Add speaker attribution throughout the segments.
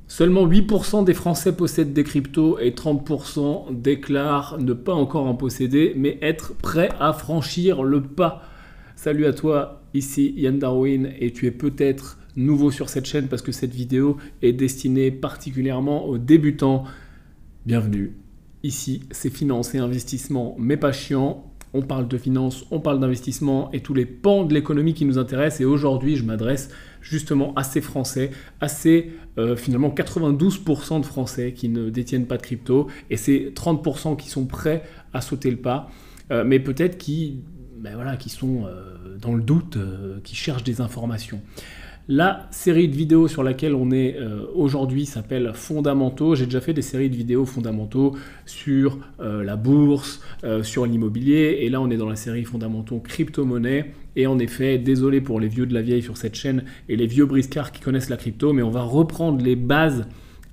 Speaker 1: Seulement 8% des Français possèdent des cryptos et 30% déclarent ne pas encore en posséder, mais être prêt à franchir le pas. Salut à toi, ici Yann Darwin et tu es peut-être nouveau sur cette chaîne parce que cette vidéo est destinée particulièrement aux débutants. Bienvenue, ici c'est finance et investissement, mais pas chiant. On parle de finance, on parle d'investissement et tous les pans de l'économie qui nous intéressent. Et aujourd'hui, je m'adresse justement à ces Français, à ces finalement 92% de Français qui ne détiennent pas de crypto et ces 30% qui sont prêts à sauter le pas, mais peut-être qui sont dans le doute, qui cherchent des informations. La série de vidéos sur laquelle on est aujourd'hui s'appelle Fondamentaux. J'ai déjà fait des séries de vidéos fondamentaux sur la bourse, sur l'immobilier. Et là, on est dans la série Fondamentaux crypto-monnaie. Et en effet, désolé pour les vieux de la vieille sur cette chaîne et les vieux briscards qui connaissent la crypto, mais on va reprendre les bases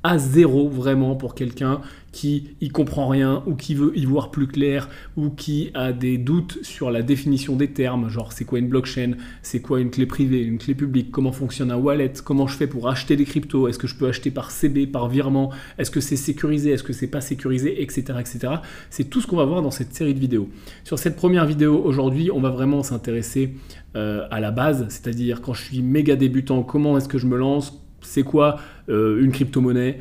Speaker 1: à zéro vraiment pour quelqu'un qui y comprend rien ou qui veut y voir plus clair ou qui a des doutes sur la définition des termes, genre c'est quoi une blockchain, c'est quoi une clé privée, une clé publique, comment fonctionne un wallet, comment je fais pour acheter des cryptos, est-ce que je peux acheter par CB, par virement, est-ce que c'est sécurisé, est-ce que c'est pas sécurisé, etc. etc. C'est tout ce qu'on va voir dans cette série de vidéos. Sur cette première vidéo aujourd'hui, on va vraiment s'intéresser à la base, c'est-à-dire quand je suis méga débutant, comment est-ce que je me lance, c'est quoi une crypto-monnaie,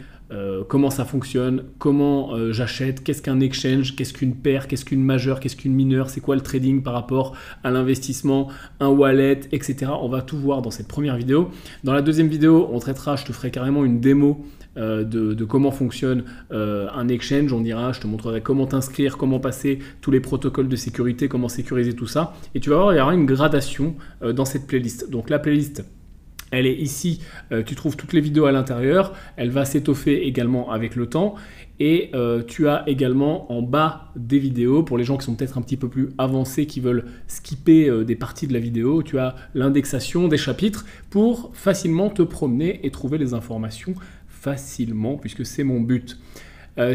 Speaker 1: comment ça fonctionne, comment j'achète, qu'est-ce qu'un exchange, qu'est-ce qu'une paire, qu'est-ce qu'une majeure, qu'est-ce qu'une mineure, c'est quoi le trading par rapport à l'investissement, un wallet, etc. On va tout voir dans cette première vidéo. Dans la deuxième vidéo, on traitera, je te ferai carrément une démo de comment fonctionne un exchange, on dira, je te montrerai comment t'inscrire, comment passer tous les protocoles de sécurité, comment sécuriser tout ça. Et tu vas voir, il y aura une gradation dans cette playlist. Donc la playlist, elle est ici, tu trouves toutes les vidéos à l'intérieur, elle va s'étoffer également avec le temps et tu as également en bas des vidéos, pour les gens qui sont peut-être un petit peu plus avancés, qui veulent skipper des parties de la vidéo, tu as l'indexation des chapitres pour facilement te promener et trouver les informations facilement puisque c'est mon but.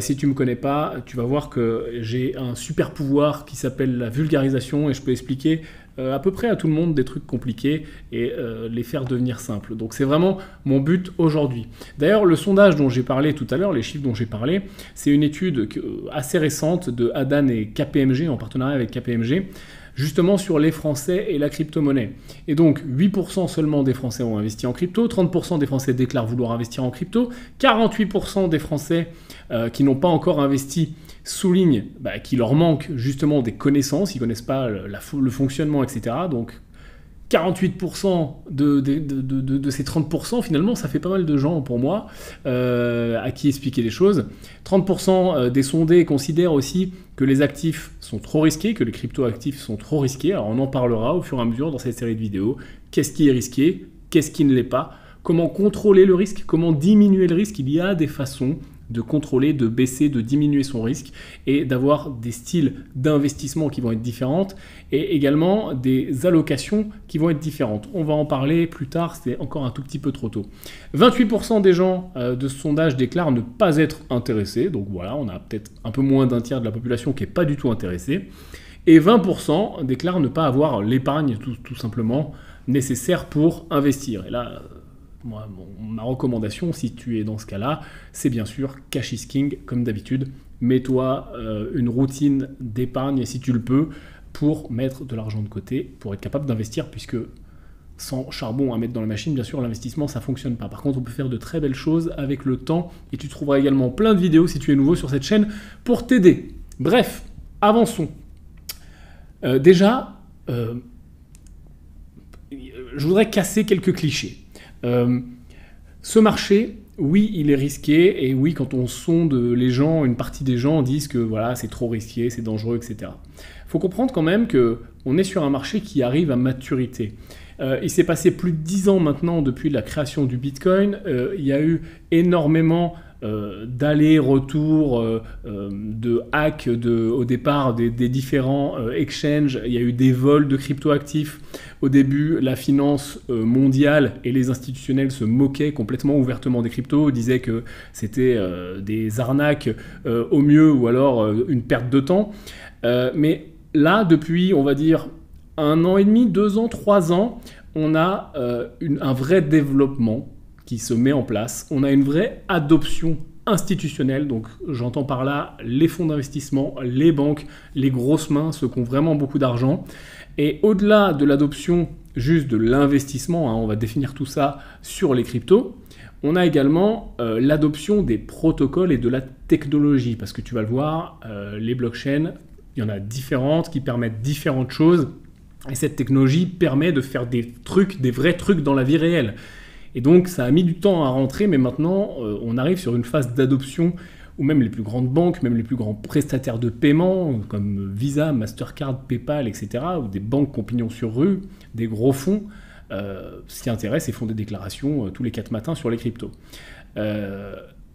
Speaker 1: Si tu ne me connais pas, tu vas voir que j'ai un super pouvoir qui s'appelle la vulgarisation et je peux expliquer à peu près à tout le monde des trucs compliqués et les faire devenir simples. Donc c'est vraiment mon but aujourd'hui. D'ailleurs, le sondage dont j'ai parlé tout à l'heure, les chiffres dont j'ai parlé, c'est une étude assez récente de Adan et KPMG, en partenariat avec KPMG, justement sur les Français et la crypto-monnaie. Et donc, 8% seulement des Français ont investi en crypto, 30% des Français déclarent vouloir investir en crypto, 48% des Français qui n'ont pas encore investi soulignent qu'il leur manque justement des connaissances, ils ne connaissent pas le fonctionnement, etc. Donc, 48% de ces 30%, finalement, ça fait pas mal de gens pour moi à qui expliquer les choses. 30% des sondés considèrent aussi que les actifs sont trop risqués, que les crypto-actifs sont trop risqués. Alors on en parlera au fur et à mesure dans cette série de vidéos. Qu'est-ce qui est risqué? Qu'est-ce qui ne l'est pas? Comment contrôler le risque? Comment diminuer le risque? Il y a des façons de contrôler, de baisser, de diminuer son risque et d'avoir des styles d'investissement qui vont être différentes et également des allocations qui vont être différentes. On va en parler plus tard, c'est encore un tout petit peu trop tôt. 28% des gens de ce sondage déclarent ne pas être intéressés, donc voilà, on a peut-être un peu moins d'un tiers de la population qui n'est pas du tout intéressée, et 20% déclarent ne pas avoir l'épargne tout simplement nécessaire pour investir. Et là, moi, ma recommandation, si tu es dans ce cas-là, c'est bien sûr cash is king, comme d'habitude. Mets-toi une routine d'épargne, si tu le peux, pour mettre de l'argent de côté, pour être capable d'investir, puisque sans charbon à mettre dans la machine, bien sûr, l'investissement, ça ne fonctionne pas. Par contre, on peut faire de très belles choses avec le temps, et tu trouveras également plein de vidéos, si tu es nouveau sur cette chaîne, pour t'aider. Bref, avançons. Déjà, je voudrais casser quelques clichés. Ce marché, oui, il est risqué, et oui, quand on sonde les gens, une partie des gens disent que voilà, c'est trop risqué, c'est dangereux, etc. Il faut comprendre quand même qu'on est sur un marché qui arrive à maturité. Il s'est passé plus de 10 ans maintenant depuis la création du Bitcoin. Il y a eu énormément d'aller-retour, de hack au départ des différents exchanges. Il y a eu des vols de cryptoactifs. Au début, la finance mondiale et les institutionnels se moquaient complètement ouvertement des cryptos, disaient que c'était des arnaques au mieux ou alors une perte de temps. Mais là, depuis, on va dire, 1 an et demi, 2 ans, 3 ans, on a un vrai développement qui se met en place. On a une vraie adoption institutionnelle, donc j'entends par là les fonds d'investissement, les banques, les grosses mains, ceux qui ont vraiment beaucoup d'argent. Et au-delà de l'adoption juste de l'investissement, hein, on va définir tout ça sur les cryptos, on a également l'adoption des protocoles et de la technologie, parce que tu vas le voir, les blockchains, il y en a différentes qui permettent différentes choses, et cette technologie permet de faire des trucs, des vrais trucs dans la vie réelle. Et donc ça a mis du temps à rentrer, mais maintenant on arrive sur une phase d'adoption où même les plus grandes banques, même les plus grands prestataires de paiement, comme Visa, Mastercard, PayPal, etc., ou des banques qui ont pignon sur rue, des gros fonds, ce qui intéresse, c'est font des déclarations tous les 4 matins sur les cryptos.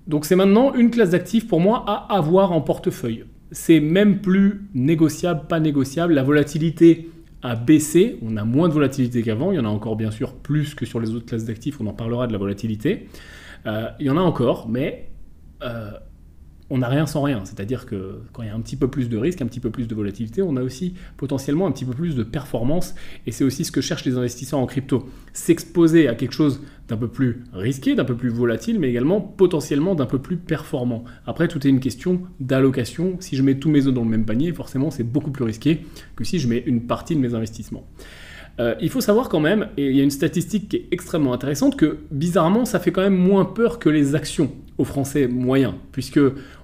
Speaker 1: Donc c'est maintenant une classe d'actifs pour moi à avoir en portefeuille. C'est même plus négociable, pas négociable. La volatilité a baissé, on a moins de volatilité qu'avant, il y en a encore bien sûr plus que sur les autres classes d'actifs, on en parlera de la volatilité. Il y en a encore, mais on n'a rien sans rien, c'est-à-dire que quand il y a un petit peu plus de risque, un petit peu plus de volatilité, on a aussi potentiellement un petit peu plus de performance, et c'est aussi ce que cherchent les investisseurs en crypto, s'exposer à quelque chose d'un peu plus risqué, d'un peu plus volatile, mais également potentiellement d'un peu plus performant. Après, tout est une question d'allocation. Si je mets tous mes œufs dans le même panier, forcément c'est beaucoup plus risqué que si je mets une partie de mes investissements. Il faut savoir quand même, et il y a une statistique qui est extrêmement intéressante, que bizarrement ça fait quand même moins peur que les actions aux Français moyens, puisque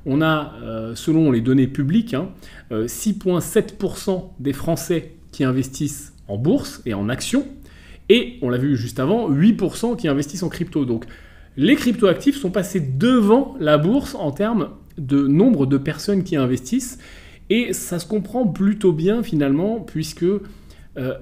Speaker 1: on a, selon les données publiques, 6,7% des Français qui investissent en bourse et en actions, et on l'a vu juste avant, 8% qui investissent en crypto. Donc les cryptoactifs sont passés devant la bourse en termes de nombre de personnes qui investissent, et ça se comprend plutôt bien finalement, puisque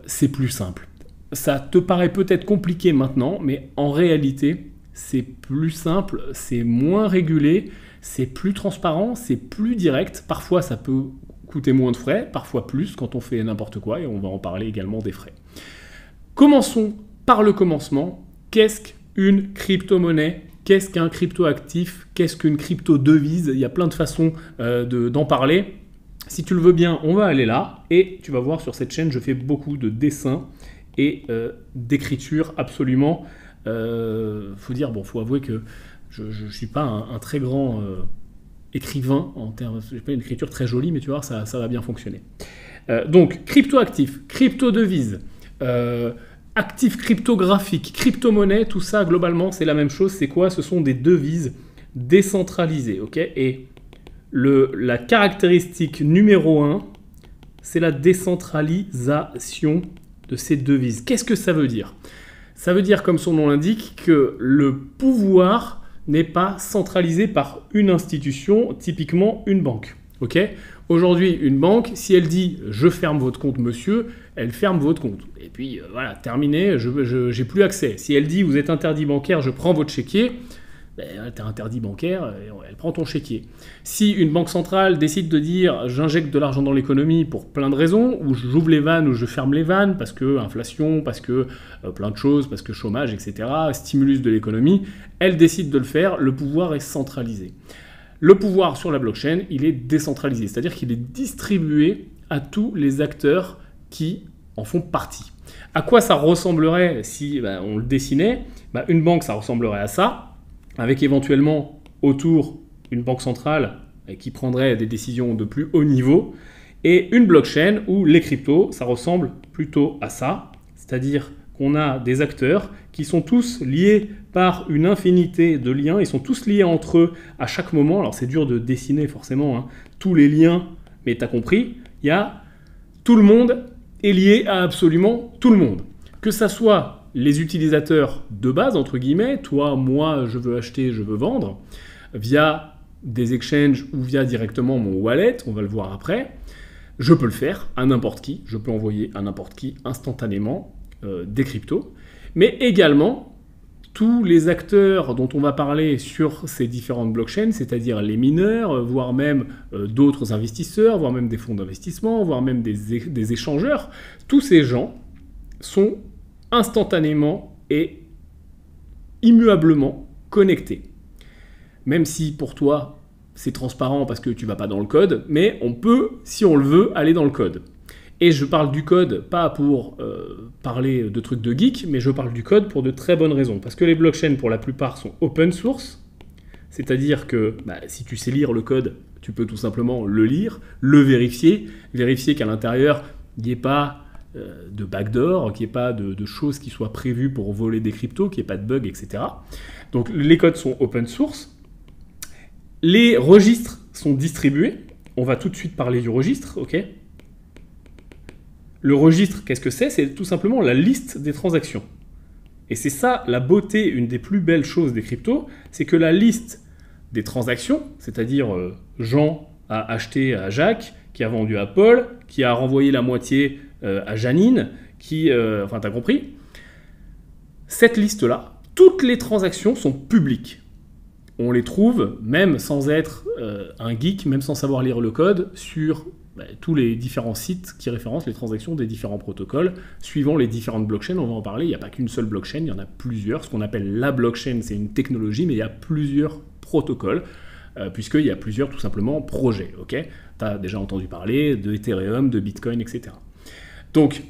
Speaker 1: c'est plus simple. Ça te paraît peut-être compliqué maintenant, mais en réalité, c'est plus simple, c'est moins régulé, c'est plus transparent, c'est plus direct. Parfois, ça peut coûter moins de frais, parfois plus quand on fait n'importe quoi, et on va en parler également des frais. Commençons par le commencement. Qu'est-ce qu'une crypto-monnaie ? Qu'est-ce qu'un crypto-actif ? Qu'est-ce qu'une crypto-devise ? Il y a plein de façons d'en parler. Si tu le veux bien, on va aller là, et tu vas voir sur cette chaîne, je fais beaucoup de dessins et d'écriture absolument. Faut avouer que je ne suis pas un très grand écrivain en termes, je n'ai pas une écriture très jolie, mais tu vois, ça va bien fonctionner. Donc, crypto-actif, crypto-devise, actifs cryptographiques, crypto-monnaie, tout ça, globalement, c'est la même chose. C'est quoi ? Ce sont des devises décentralisées, ok ? Et la caractéristique numéro 1, c'est la décentralisation de ces devises. Qu'est-ce que ça veut dire ? Ça veut dire, comme son nom l'indique, que le pouvoir n'est pas centralisé par une institution, typiquement une banque. Okay ? Aujourd'hui, une banque, si elle dit « je ferme votre compte, monsieur », elle ferme votre compte. Et puis, voilà, terminé, je n'ai plus accès. Si elle dit « vous êtes interdit bancaire, je prends votre chéquier », tu as interdit bancaire, elle prend ton chéquier. Si une banque centrale décide de dire j'injecte de l'argent dans l'économie pour plein de raisons, ou j'ouvre les vannes ou je ferme les vannes, parce que inflation, parce que plein de choses, parce que chômage, etc., stimulus de l'économie, elle décide de le faire, le pouvoir est centralisé. Le pouvoir sur la blockchain, il est décentralisé, c'est-à-dire qu'il est distribué à tous les acteurs qui en font partie. À quoi ça ressemblerait si on le dessinait ? Une banque, ça ressemblerait à ça, avec éventuellement autour une banque centrale qui prendrait des décisions de plus haut niveau, et une blockchain où les cryptos, ça ressemble plutôt à ça, c'est-à-dire qu'on a des acteurs qui sont tous liés par une infinité de liens, ils sont tous liés entre eux à chaque moment. Alors c'est dur de dessiner forcément tous les liens, mais tu as compris, il y a tout le monde est lié à absolument tout le monde. Que ça soit les utilisateurs de base, entre guillemets, toi, moi, je veux acheter, je veux vendre, via des exchanges ou via directement mon wallet, on va le voir après, je peux le faire à n'importe qui, je peux envoyer à n'importe qui instantanément des cryptos, mais également tous les acteurs dont on va parler sur ces différentes blockchains, c'est-à-dire les mineurs, voire même d'autres investisseurs, voire même des fonds d'investissement, voire même des échangeurs, tous ces gens sont instantanément et immuablement connectés. Même si pour toi, c'est transparent parce que tu ne vas pas dans le code, mais on peut, si on le veut, aller dans le code. Et je parle du code pas pour parler de trucs de geek, mais je parle du code pour de très bonnes raisons. Parce que les blockchains, pour la plupart, sont open source, c'est-à-dire que si tu sais lire le code, tu peux tout simplement le lire, le vérifier qu'à l'intérieur, il n'y ait pas de backdoor, qu'il n'y ait pas de choses qui soient prévues pour voler des cryptos, qu'il n'y ait pas de bugs, etc. Donc les codes sont open source. Les registres sont distribués. On va tout de suite parler du registre, ok ? Le registre, qu'est-ce que c'est ? C'est tout simplement la liste des transactions. Et c'est ça la beauté, une des plus belles choses des cryptos, c'est que la liste des transactions, c'est-à-dire Jean a acheté à Jacques, qui a vendu à Paul, qui a renvoyé la moitié à Janine, enfin t'as compris ? Cette liste-là, toutes les transactions sont publiques. On les trouve, même sans être un geek, même sans savoir lire le code, sur tous les différents sites qui référencent les transactions des différents protocoles, suivant les différentes blockchains. On va en parler, il n'y a pas qu'une seule blockchain, il y en a plusieurs. Ce qu'on appelle la blockchain, c'est une technologie, mais il y a plusieurs protocoles, puisqu'il y a plusieurs, tout simplement, projets. Tu as déjà entendu parler de Ethereum, de Bitcoin, etc. Donc,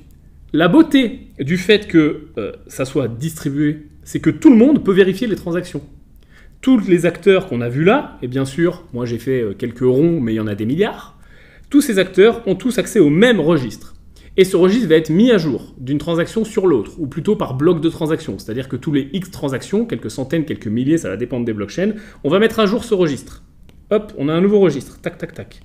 Speaker 1: la beauté du fait que ça soit distribué, c'est que tout le monde peut vérifier les transactions. Tous les acteurs qu'on a vus là, et bien sûr, moi j'ai fait quelques ronds, mais il y en a des milliards, tous ces acteurs ont tous accès au même registre. Et ce registre va être mis à jour d'une transaction sur l'autre, ou plutôt par bloc de transactions. C'est-à-dire que tous les X transactions, quelques centaines, quelques milliers, ça va dépendre des blockchains, on va mettre à jour ce registre. Hop, on a un nouveau registre, tac, tac, tac.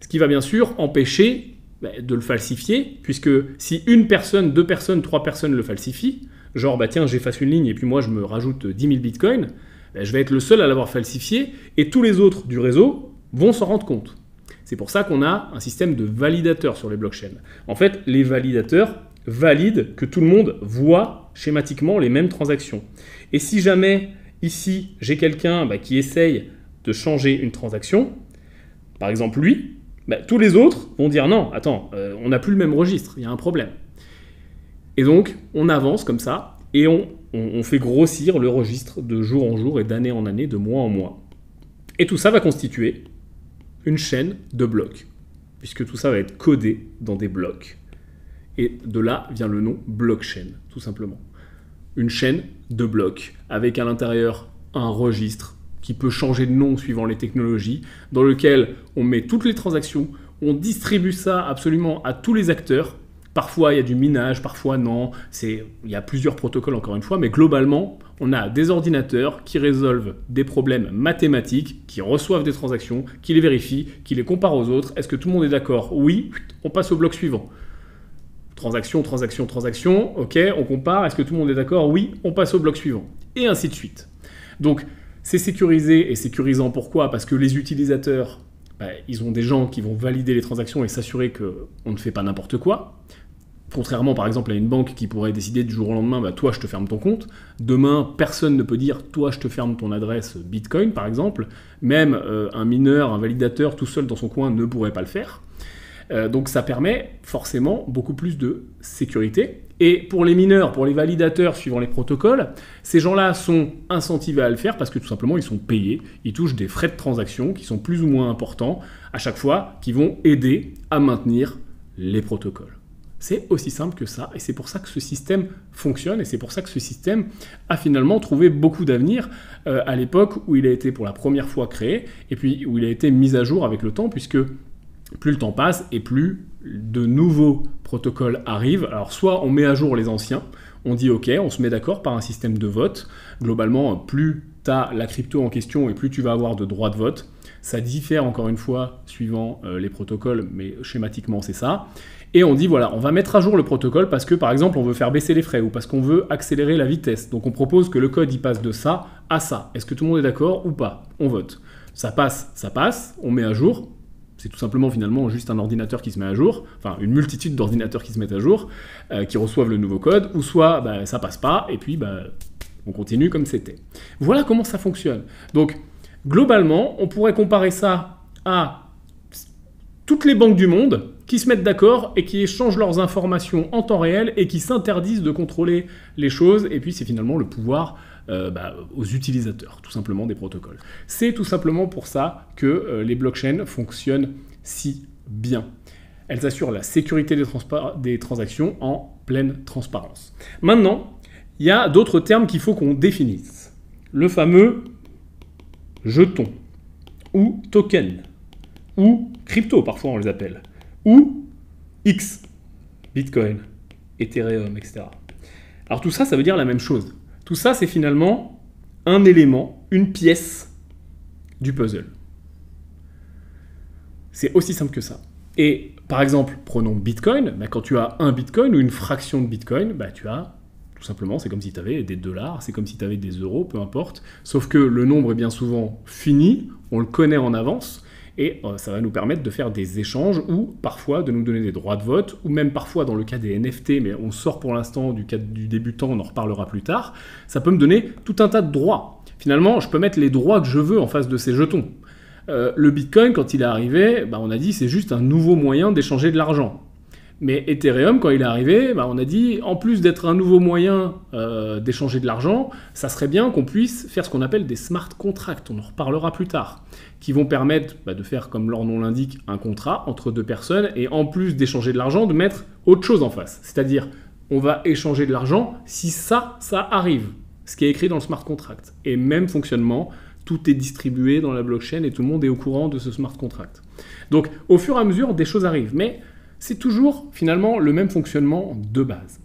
Speaker 1: Ce qui va bien sûr empêcher de le falsifier, puisque si une personne, deux personnes, trois personnes le falsifient, genre tiens j'efface une ligne et puis moi je me rajoute 10 000 bitcoins, je vais être le seul à l'avoir falsifié, et tous les autres du réseau vont s'en rendre compte. C'est pour ça qu'on a un système de validateurs sur les blockchains. En fait, les validateurs valident que tout le monde voit schématiquement les mêmes transactions. Et si jamais, ici, j'ai quelqu'un qui essaye de changer une transaction, par exemple lui, tous les autres vont dire non, attends, on n'a plus le même registre, il y a un problème. Et donc, on avance comme ça, et on fait grossir le registre de jour en jour et d'année en année, de mois en mois. Et tout ça va constituer une chaîne de blocs, puisque tout ça va être codé dans des blocs. Et de là vient le nom blockchain, tout simplement. Une chaîne de blocs, avec à l'intérieur un registre qui peut changer de nom suivant les technologies, dans lequel on met toutes les transactions, on distribue ça absolument à tous les acteurs. Parfois, il y a du minage, parfois non. Il y a plusieurs protocoles, encore une fois, mais globalement, on a des ordinateurs qui résolvent des problèmes mathématiques, qui reçoivent des transactions, qui les vérifient, qui les comparent aux autres. Est-ce que tout le monde est d'accord ? Oui, on passe au bloc suivant. Transaction, transaction, transaction, ok, on compare. Est-ce que tout le monde est d'accord ? Oui, on passe au bloc suivant. Et ainsi de suite. Donc, c'est sécurisé et sécurisant. Pourquoi ? Parce que les utilisateurs, ils ont des gens qui vont valider les transactions et s'assurer qu'on ne fait pas n'importe quoi. Contrairement par exemple à une banque qui pourrait décider du jour au lendemain, toi je te ferme ton compte. Demain, personne ne peut dire toi je te ferme ton adresse Bitcoin par exemple. Même un mineur, un validateur tout seul dans son coin ne pourrait pas le faire. Donc ça permet forcément beaucoup plus de sécurité. Et pour les mineurs, pour les validateurs suivant les protocoles, ces gens-là sont incentivés à le faire parce que tout simplement ils sont payés. Ils touchent des frais de transaction qui sont plus ou moins importants à chaque fois, qui vont aider à maintenir les protocoles. C'est aussi simple que ça, et c'est pour ça que ce système fonctionne, et c'est pour ça que ce système a finalement trouvé beaucoup d'avenir à l'époque où il a été pour la première fois créé, et puis où il a été mis à jour avec le temps, puisque plus le temps passe, et plus de nouveaux protocoles arrivent. Alors soit on met à jour les anciens, on dit ok, on se met d'accord par un système de vote. Globalement, plus tu as la crypto en question, et plus tu vas avoir de droits de vote. Ça diffère encore une fois suivant les protocoles, mais schématiquement c'est ça. Et on dit voilà, on va mettre à jour le protocole parce que par exemple on veut faire baisser les frais ou parce qu'on veut accélérer la vitesse. Donc on propose que le code il passe de ça à ça. Est-ce que tout le monde est d'accord ou pas ? On vote. Ça passe, on met à jour. C'est tout simplement finalement juste un ordinateur qui se met à jour, enfin une multitude d'ordinateurs qui se mettent à jour, qui reçoivent le nouveau code, ou soit ça passe pas et puis on continue comme c'était. Voilà comment ça fonctionne. Donc globalement, on pourrait comparer ça à toutes les banques du monde qui se mettent d'accord et qui échangent leurs informations en temps réel et qui s'interdisent de contrôler les choses. Et puis c'est finalement le pouvoir aux utilisateurs, tout simplement, des protocoles. C'est tout simplement pour ça que les blockchains fonctionnent si bien. elles assurent la sécurité des transactions en pleine transparence. Maintenant, il y a d'autres termes qu'il faut qu'on définisse. Le fameux jeton, ou token, ou crypto, parfois on les appelle, ou X, Bitcoin, Ethereum, etc. Alors tout ça, ça veut dire la même chose. Tout ça, c'est finalement un élément, une pièce du puzzle. C'est aussi simple que ça. Et par exemple, prenons Bitcoin. Quand tu as un Bitcoin ou une fraction de Bitcoin, tu as tout simplement, c'est comme si tu avais des dollars, c'est comme si tu avais des euros, peu importe. Sauf que le nombre est bien souvent fini, on le connaît en avance, et ça va nous permettre de faire des échanges ou parfois de nous donner des droits de vote, ou même parfois dans le cas des NFT, mais on sort pour l'instant du cadre du débutant, on en reparlera plus tard, ça peut me donner tout un tas de droits. Finalement, je peux mettre les droits que je veux en face de ces jetons. Le Bitcoin, quand il est arrivé, on a dit c'est juste un nouveau moyen d'échanger de l'argent. Mais Ethereum, quand il est arrivé, on a dit, en plus d'être un nouveau moyen d'échanger de l'argent, ça serait bien qu'on puisse faire ce qu'on appelle des smart contracts, on en reparlera plus tard, qui vont permettre de faire, comme leur nom l'indique, un contrat entre deux personnes, et en plus d'échanger de l'argent, de mettre autre chose en face. C'est-à-dire, on va échanger de l'argent si ça arrive, ce qui est écrit dans le smart contract. Et même fonctionnement, tout est distribué dans la blockchain et tout le monde est au courant de ce smart contract. Donc, au fur et à mesure, des choses arrivent, mais c'est toujours finalement le même fonctionnement de base.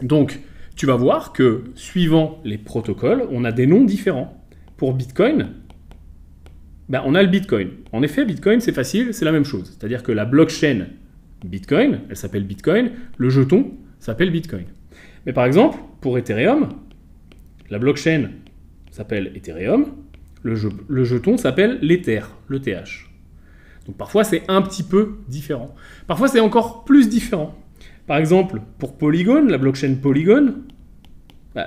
Speaker 1: Donc, tu vas voir que suivant les protocoles, on a des noms différents. Pour Bitcoin, on a le Bitcoin. En effet, Bitcoin, c'est facile, c'est la même chose. C'est-à-dire que la blockchain Bitcoin, elle s'appelle Bitcoin, le jeton s'appelle Bitcoin. Mais par exemple, pour Ethereum, la blockchain s'appelle Ethereum, le jeton s'appelle l'Ether, l'ETH. Donc parfois, c'est un petit peu différent. Parfois, c'est encore plus différent. Par exemple, pour Polygon, la blockchain Polygon,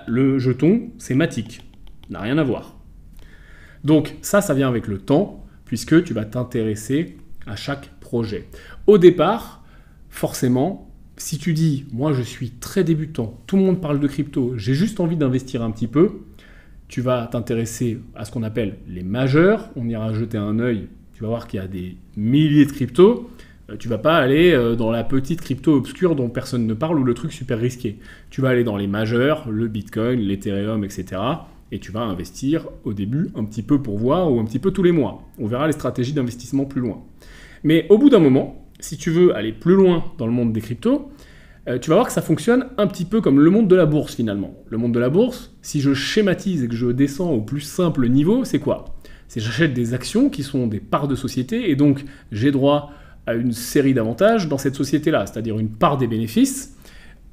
Speaker 1: le jeton, c'est Matic. N'a rien à voir. Donc ça vient avec le temps, puisque tu vas t'intéresser à chaque projet. Au départ, forcément, si tu dis « moi, je suis très débutant, tout le monde parle de crypto, j'ai juste envie d'investir un petit peu », tu vas t'intéresser à ce qu'on appelle les majeurs. On ira jeter un œil. Tu vas voir qu'il y a des milliers de cryptos. Tu vas pas aller dans la petite crypto obscure dont personne ne parle ou le truc super risqué. Tu vas aller dans les majeurs, le Bitcoin, l'Ethereum, etc. Et tu vas investir au début un petit peu pour voir ou un petit peu tous les mois. On verra les stratégies d'investissement plus loin. Mais au bout d'un moment, si tu veux aller plus loin dans le monde des cryptos, tu vas voir que ça fonctionne un petit peu comme le monde de la bourse finalement. Le monde de la bourse, si je schématise et que je descends au plus simple niveau, c'est quoi ? C'est j'achète des actions qui sont des parts de société et donc j'ai droit à une série d'avantages dans cette société-là, c'est-à-dire une part des bénéfices,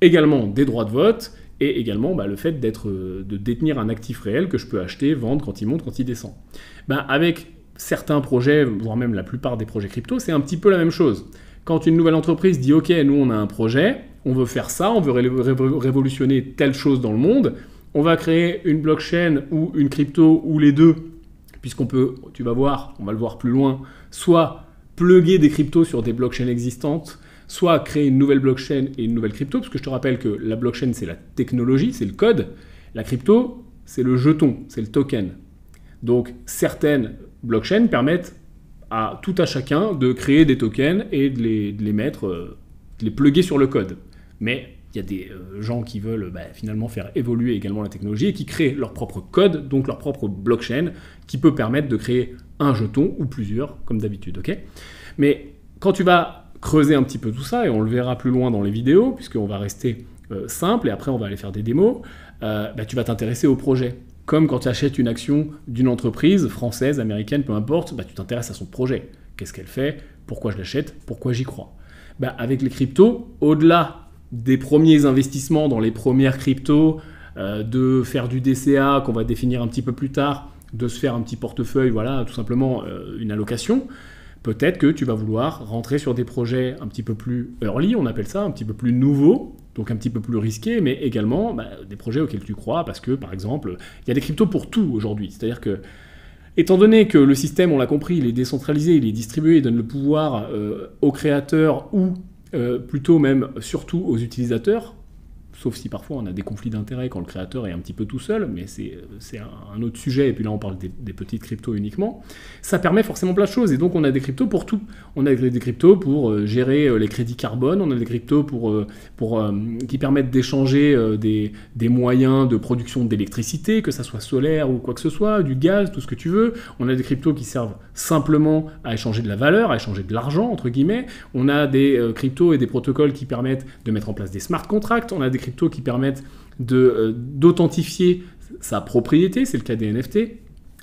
Speaker 1: également des droits de vote et également le fait de détenir un actif réel que je peux acheter, vendre quand il monte, quand il descend. Avec certains projets, voire même la plupart des projets crypto, c'est un petit peu la même chose. Quand une nouvelle entreprise dit « Ok, nous on a un projet, on veut faire ça, on veut révolutionner telle chose dans le monde, on va créer une blockchain ou une crypto ou les deux, puisqu'on peut, tu vas voir, on va le voir plus loin, soit plugger des cryptos sur des blockchains existantes, soit créer une nouvelle blockchain et une nouvelle crypto, parce que je te rappelle que la blockchain c'est la technologie, c'est le code, la crypto c'est le jeton, c'est le token. Donc certaines blockchains permettent à tout à chacun de créer des tokens et de les mettre, de les plugger sur le code. Mais il y a des gens qui veulent finalement faire évoluer également la technologie et qui créent leur propre code, donc leur propre blockchain, qui peut permettre de créer un jeton ou plusieurs, comme d'habitude. Okay, mais quand tu vas creuser un petit peu tout ça, et on le verra plus loin dans les vidéos, puisqu'on va rester simple, et après on va aller faire des démos, tu vas t'intéresser au projet. Comme quand tu achètes une action d'une entreprise, française, américaine, peu importe, tu t'intéresses à son projet. Qu'est-ce qu'elle fait ? Pourquoi je l'achète ? Pourquoi j'y crois ? Avec les cryptos, au-delà des premiers investissements dans les premières cryptos, de faire du DCA qu'on va définir un petit peu plus tard, de se faire un petit portefeuille, voilà, tout simplement une allocation, peut-être que tu vas vouloir rentrer sur des projets un petit peu plus early, on appelle ça, un petit peu plus nouveaux, donc un petit peu plus risqués, mais également des projets auxquels tu crois, parce que, par exemple, il y a des cryptos pour tout aujourd'hui. C'est-à-dire que, étant donné que le système, on l'a compris, il est décentralisé, il est distribué, il donne le pouvoir aux créateurs ou plutôt même surtout aux utilisateurs, sauf si parfois on a des conflits d'intérêts quand le créateur est un petit peu tout seul, mais c'est un autre sujet, et puis là on parle des petites cryptos uniquement. Ça permet forcément plein de choses, et donc on a des cryptos pour tout. On a des cryptos pour gérer les crédits carbone, on a des cryptos qui permettent d'échanger des moyens de production d'électricité, que ça soit solaire ou quoi que ce soit, du gaz, tout ce que tu veux. On a des cryptos qui servent simplement à échanger de la valeur, à échanger de l'argent, entre guillemets. On a des cryptos et des protocoles qui permettent de mettre en place des smart contracts. On a des cryptos qui permettent d'authentifier sa propriété, c'est le cas des NFT,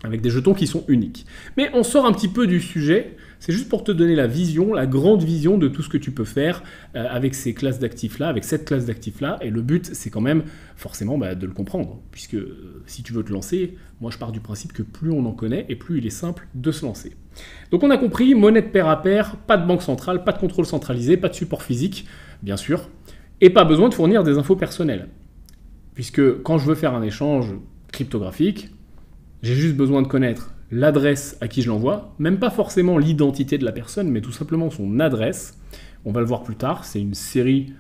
Speaker 1: avec des jetons qui sont uniques. Mais on sort un petit peu du sujet, c'est juste pour te donner la vision, la grande vision de tout ce que tu peux faire avec ces classes d'actifs-là, avec cette classe d'actifs-là, et le but, c'est quand même forcément de le comprendre, puisque si tu veux te lancer, moi je pars du principe que plus on en connaît, et plus il est simple de se lancer. Donc on a compris, monnaie de pair à pair, pas de banque centrale, pas de contrôle centralisé, pas de support physique, bien sûr, et pas besoin de fournir des infos personnelles. Puisque quand je veux faire un échange cryptographique, j'ai juste besoin de connaître l'adresse à qui je l'envoie, même pas forcément l'identité de la personne, mais tout simplement son adresse. On va le voir plus tard, c'est une série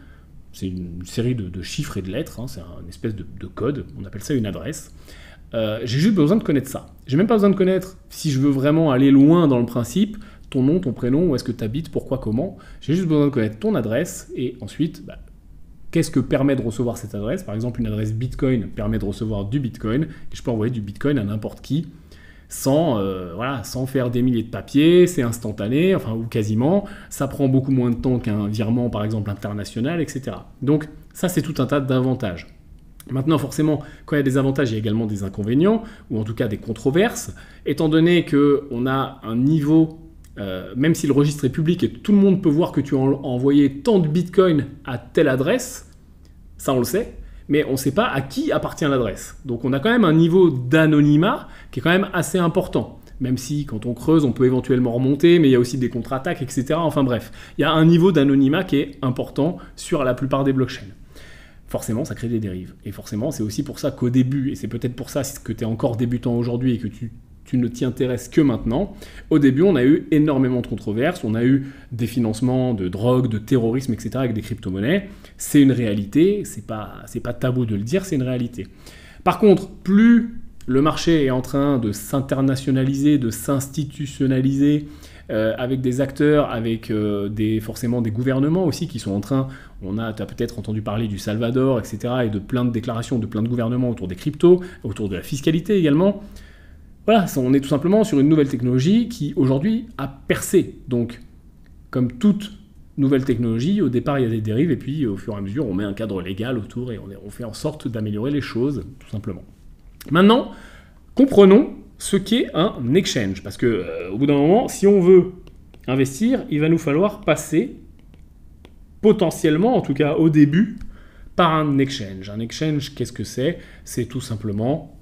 Speaker 1: de chiffres et de lettres, c'est une espèce de code, on appelle ça une adresse. J'ai juste besoin de connaître ça. J'ai même pas besoin de connaître, si je veux vraiment aller loin dans le principe, ton nom, ton prénom, où est-ce que tu habites, pourquoi, comment. J'ai juste besoin de connaître ton adresse, et ensuite, qu'est-ce que permet de recevoir cette adresse? Par exemple, une adresse Bitcoin permet de recevoir du Bitcoin, et je peux envoyer du Bitcoin à n'importe qui, sans faire des milliers de papiers, c'est instantané, ou quasiment, ça prend beaucoup moins de temps qu'un virement, par exemple, international, etc. Donc, ça, c'est tout un tas d'avantages. Maintenant, forcément, quand il y a des avantages, il y a également des inconvénients, ou en tout cas des controverses, étant donné qu'on a un niveau... même si le registre est public et tout le monde peut voir que tu as envoyé tant de bitcoin à telle adresse, ça on le sait, mais on ne sait pas à qui appartient l'adresse. Donc on a quand même un niveau d'anonymat qui est quand même assez important. Même si quand on creuse, on peut éventuellement remonter, mais il y a aussi des contre-attaques, etc. Enfin bref, il y a un niveau d'anonymat qui est important sur la plupart des blockchains. Forcément, ça crée des dérives. Et forcément, c'est aussi pour ça qu'au début, et c'est peut-être pour ça que tu es encore débutant aujourd'hui et que tu ne t'y intéresses que maintenant. Au début, on a eu énormément de controverses, on a eu des financements de drogue, de terrorisme, etc. avec des crypto-monnaies. C'est une réalité, c'est pas tabou de le dire, c'est une réalité. Par contre, plus le marché est en train de s'internationaliser, de s'institutionnaliser, avec des acteurs, avec forcément des gouvernements aussi qui sont en train... tu as peut-être entendu parler du Salvador, etc. et de plein de déclarations de plein de gouvernements autour des cryptos, autour de la fiscalité également. Voilà, on est tout simplement sur une nouvelle technologie qui, aujourd'hui, a percé. Donc, comme toute nouvelle technologie, au départ, il y a des dérives, et puis, au fur et à mesure, on met un cadre légal autour, et on fait en sorte d'améliorer les choses, tout simplement. Maintenant, comprenons ce qu'est un exchange. Parce que, au bout d'un moment, si on veut investir, il va nous falloir passer, potentiellement, en tout cas au début, par un exchange. Un exchange, qu'est-ce que c'est? C'est tout simplement...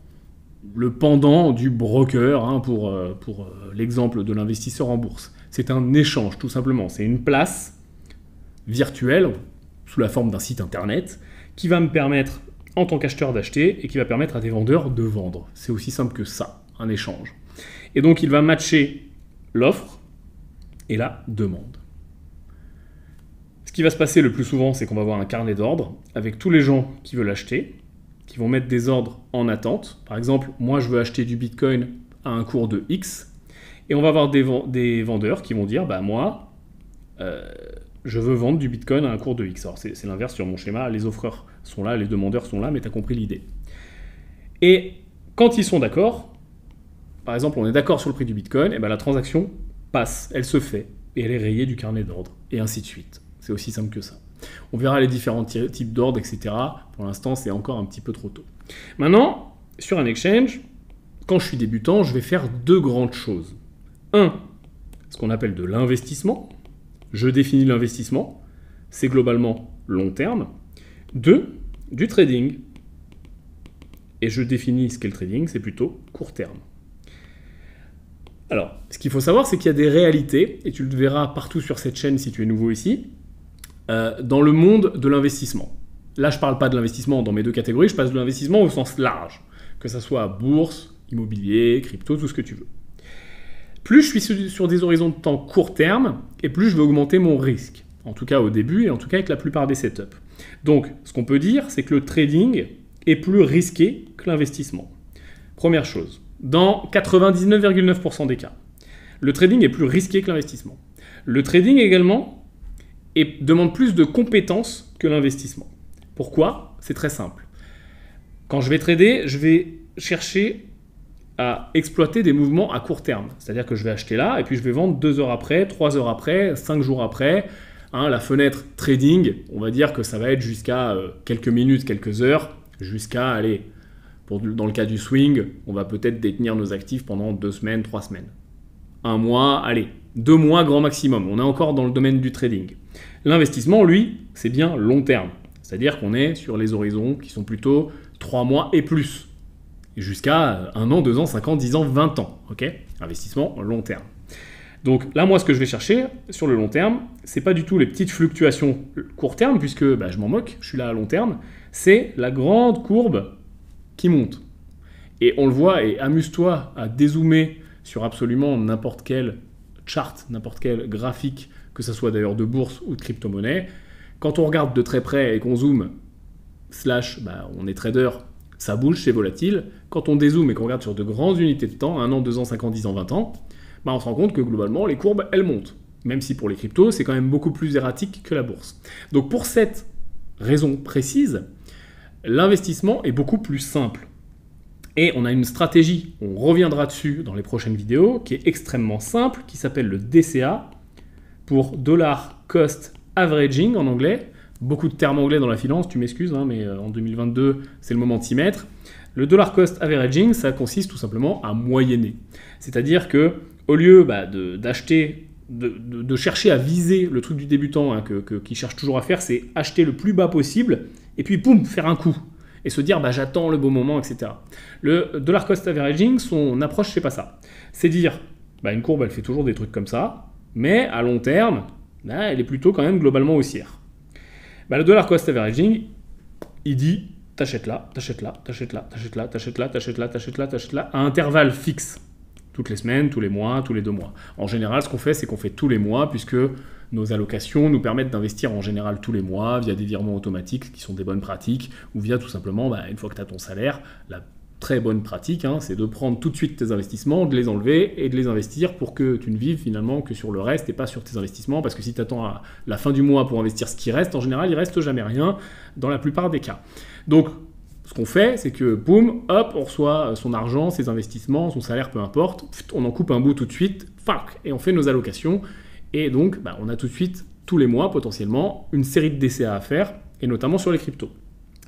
Speaker 1: le pendant du broker, pour l'exemple de l'investisseur en bourse. C'est un échange, tout simplement. C'est une place virtuelle, sous la forme d'un site internet, qui va me permettre, en tant qu'acheteur, d'acheter, et qui va permettre à des vendeurs de vendre. C'est aussi simple que ça, un échange. Et donc, il va matcher l'offre et la demande. Ce qui va se passer le plus souvent, c'est qu'on va avoir un carnet d'ordre, avec tous les gens qui veulent acheter, qui vont mettre des ordres en attente. Par exemple, moi, je veux acheter du Bitcoin à un cours de X. Et on va avoir des vendeurs qui vont dire, moi, je veux vendre du Bitcoin à un cours de X. Alors, c'est l'inverse sur mon schéma. Les offreurs sont là, les demandeurs sont là, mais tu as compris l'idée. Et quand ils sont d'accord, par exemple, on est d'accord sur le prix du Bitcoin, et la transaction passe, elle se fait, et elle est rayée du carnet d'ordre, et ainsi de suite. C'est aussi simple que ça. On verra les différents types d'ordres, etc. Pour l'instant, c'est encore un petit peu trop tôt. Maintenant, sur un exchange, quand je suis débutant, je vais faire deux grandes choses. Un, ce qu'on appelle de l'investissement. Je définis l'investissement. C'est globalement long terme. Deux, du trading. Et je définis ce qu'est le trading, c'est plutôt court terme. Alors, ce qu'il faut savoir, c'est qu'il y a des réalités, et tu le verras partout sur cette chaîne si tu es nouveau ici, dans le monde de l'investissement. Là, je ne parle pas de l'investissement dans mes deux catégories, je passe de l'investissement au sens large, que ça soit bourse, immobilier, crypto, tout ce que tu veux. Plus je suis sur des horizons de temps court terme, et plus je vais augmenter mon risque. En tout cas au début, et en tout cas avec la plupart des setups. Donc, ce qu'on peut dire, c'est que le trading est plus risqué que l'investissement. Première chose, dans 99,9% des cas, le trading est plus risqué que l'investissement. Le trading également demande plus de compétences que l'investissement. Pourquoi? C'est très simple. Quand je vais trader, je vais chercher à exploiter des mouvements à court terme. C'est-à-dire que je vais acheter là et puis je vais vendre 2 heures après, 3 heures après, 5 jours après. La fenêtre trading, on va dire que ça va être jusqu'à quelques minutes, quelques heures, jusqu'à, allez, dans le cas du swing, on va peut-être détenir nos actifs pendant 2 semaines, 3 semaines. 1 mois, allez, 2 mois grand maximum. On est encore dans le domaine du trading. L'investissement, lui, c'est bien long terme. C'est-à-dire qu'on est sur les horizons qui sont plutôt 3 mois et plus. Jusqu'à 1 an, 2 ans, 5 ans, 10 ans, 20 ans. Ok ? Investissement long terme. Donc là, moi, ce que je vais chercher sur le long terme, c'est pas du tout les petites fluctuations court terme, puisque je m'en moque, je suis là à long terme. C'est la grande courbe qui monte. Et on le voit, et amuse-toi à dézoomer sur absolument n'importe quel chart, n'importe quel graphique, que ce soit d'ailleurs de bourse ou de crypto-monnaie. Quand on regarde de très près et qu'on zoome, on est trader, ça bouge, c'est volatile. Quand on dézoome et qu'on regarde sur de grandes unités de temps, 1 an, 2 ans, 5 ans, 10 ans, 20 ans, on se rend compte que globalement, les courbes, elles montent. Même si pour les cryptos, c'est quand même beaucoup plus erratique que la bourse. Donc pour cette raison précise, l'investissement est beaucoup plus simple. Et on a une stratégie, on reviendra dessus dans les prochaines vidéos, qui est extrêmement simple, qui s'appelle le DCA, pour Dollar Cost Averaging en anglais. Beaucoup de termes anglais dans la finance, tu m'excuses, mais en 2022, c'est le moment de s'y mettre. Le Dollar Cost Averaging, ça consiste tout simplement à moyenner. C'est-à-dire que au lieu d'acheter, de chercher à viser le truc du débutant qu'il cherche toujours à faire, c'est acheter le plus bas possible et puis poum, faire un coup et se dire j'attends le bon moment, etc. Le Dollar Cost Averaging, son approche, c'est pas ça. C'est dire une courbe, elle fait toujours des trucs comme ça, mais à long terme, elle est plutôt quand même globalement haussière. Le Dollar Cost Averaging, il dit t'achètes là, t'achètes là, t'achètes là, t'achètes là, t'achètes là, t'achètes là, t'achètes là, t'achètes là, à intervalles fixes. Toutes les semaines, tous les mois, tous les 2 mois. En général, ce qu'on fait, c'est qu'on fait tous les mois, puisque nos allocations nous permettent d'investir en général tous les mois via des virements automatiques qui sont des bonnes pratiques, ou via tout simplement, une fois que tu as ton salaire, la très bonne pratique, c'est de prendre tout de suite tes investissements, de les enlever et de les investir pour que tu ne vives finalement que sur le reste et pas sur tes investissements, parce que si tu attends à la fin du mois pour investir ce qui reste, en général, il reste jamais rien dans la plupart des cas. Donc, ce qu'on fait, c'est que, boum, hop, on reçoit son argent, ses investissements, son salaire, peu importe, on en coupe un bout tout de suite, et on fait nos allocations. Et donc, on a tout de suite, tous les mois, potentiellement, une série de DCA à faire, et notamment sur les cryptos.